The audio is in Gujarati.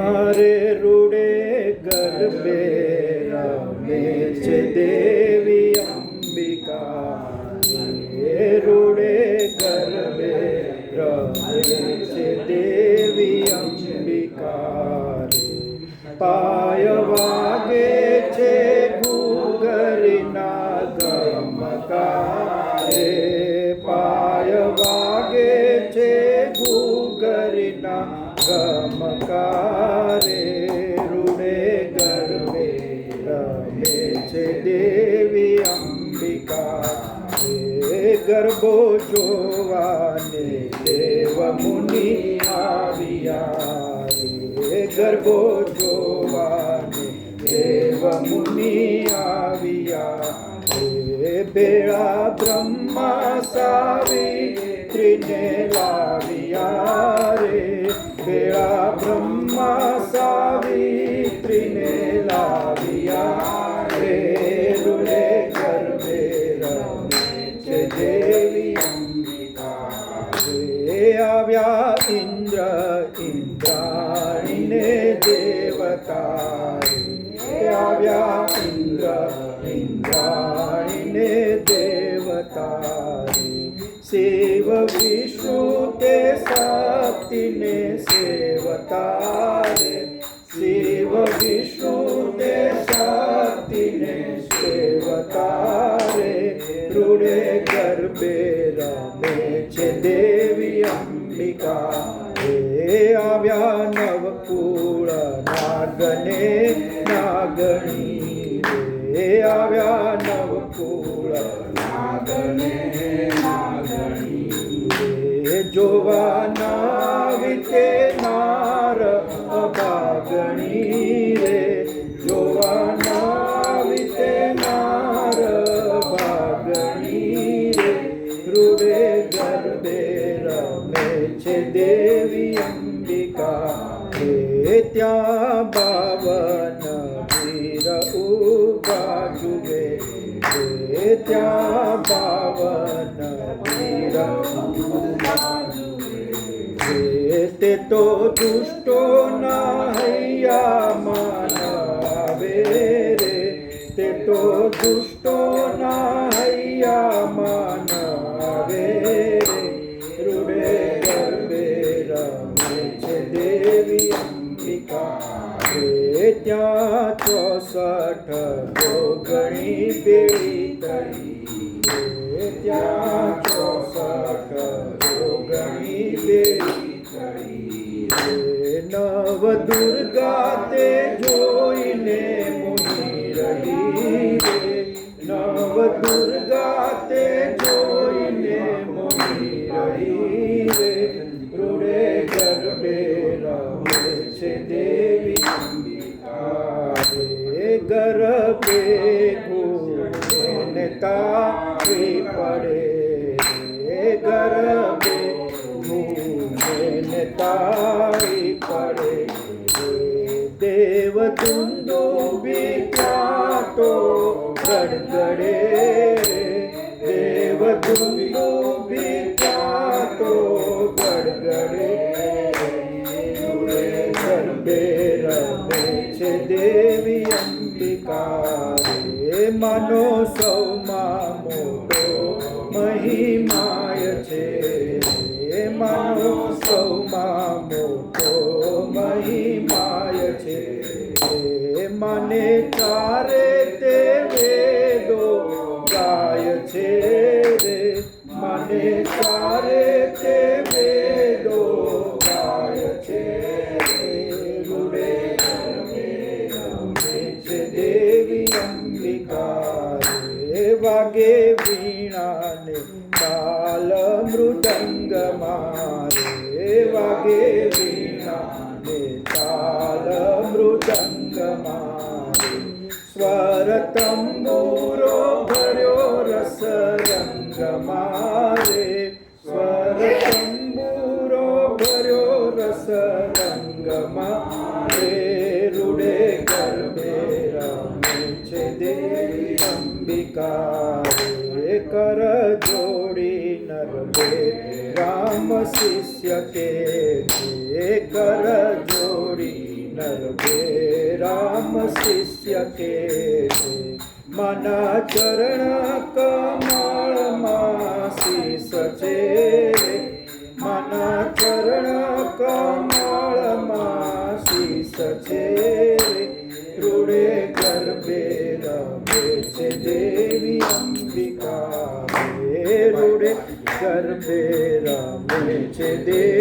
મારે રૂડે ગરબે રમે છે દેવી અંબિકા રે રૂડે ગરબે રમે છે દેવી અંબિકા રે પાય વાગે છે ઘૂઘરીના ગમકા રે પાય વાગે છે ઘૂઘરીના ગમકા રે રૂડે ગરબે રમે છે દેવી અંબિકા રે ગરબો જોવાને દેવ મુનિ આવ્યા રે ગરબો જોવાને દેવ મુનિ આવ્યા રે બેળા બ્રહ્મા સાવિત્રીને લાવ્યા રે બેળા બ્રહ્મા સાવિત્રીને લાવ્યા રે રૂડે ગરબે રમે છે દેવી અંબિકા રે આવ્યા ઇન્દ્ર ઇન્દ્રાણીને દેવતા રે આવ્યા ઇન્દ્ર ઇન્દ્રાણીને દેવતા રે શિવ વિષ્ણુ તે શક્તિને સેવતા રે શિવ વિષ્ણુ તે શક્તિને સેવતા રે રૂડે ગરબે રમે છે દેવી અંબિકા રે આવ્યા નવકુળ નાગને નાગણી રે આવ્યા નવકુળ નાગને નાગણી જોવાના વિતે નાર અભાગણી રે જોવાના વિતે નાર ભાગણી રે રૂડે ગરબે રમે છે દેવી અંબિકા રે ત્યાં બાવન વીર ઉભા જુએ રે ત્યાં બાવન વીર તે તો દુષ્ટો ના હૈયા માનવે રે તે તો દુષ્ટો ના હૈયા માનવે રે રૂડે ગરબે રમે છે દેવી અંબિકા રે ત્યાં 64 જોગણી બેડી તળી રે ત્યાં 64 જોગણી બેડી નવ દુર્ગા તે જોઈને મુનિ રહી રે નવ દુર્ગા તે જોઈને મુનિ રહી રે રૂડે ગરબે રમે છે દેવી અંબિકા રે ગરબે ઘૂમે તાળી પડે રે ગરબે ઘૂમે તાળી પડે દેવ ધૂંધો બીતો ગડગડે દેવ ધૂંધો બીતો ગડગડે ગરબે રમે છે દેવી અંબિકા રે માનો સૌમાં મોટો મહિમાય છે માનો સૌમાં મોટો મહિમાય છે મને ચારે તે વેદો ગાય છે રે મને ચારે તે વેદો ગાય છે રૂડે ગરબે રમે છે દેવી અંબિકા રે વાગે વીણાને તાલ મૃદંગ મારે વાગે વીણાને તાલ મૃદંગ મારે સ્વર તંબુરો ભર્યો રસ રંગ મારે સ્વર તંબુરો ભર્યો રસ રંગ મારે રૂડે ગરબે રમે છે દેવી અંબિકા રે કર જોડી નરબે રામ શિષ્ય કે કર જોડી નરવે રામ શિષ્ય કે છે માના ચરણ કમળમાં શીશ છે માના ચરણ કમળમાં શીશ છે રૂડે ગર્ભે રમે છે દેવી અંબિકા રૂડે ગર્ભે રમે છે દેવી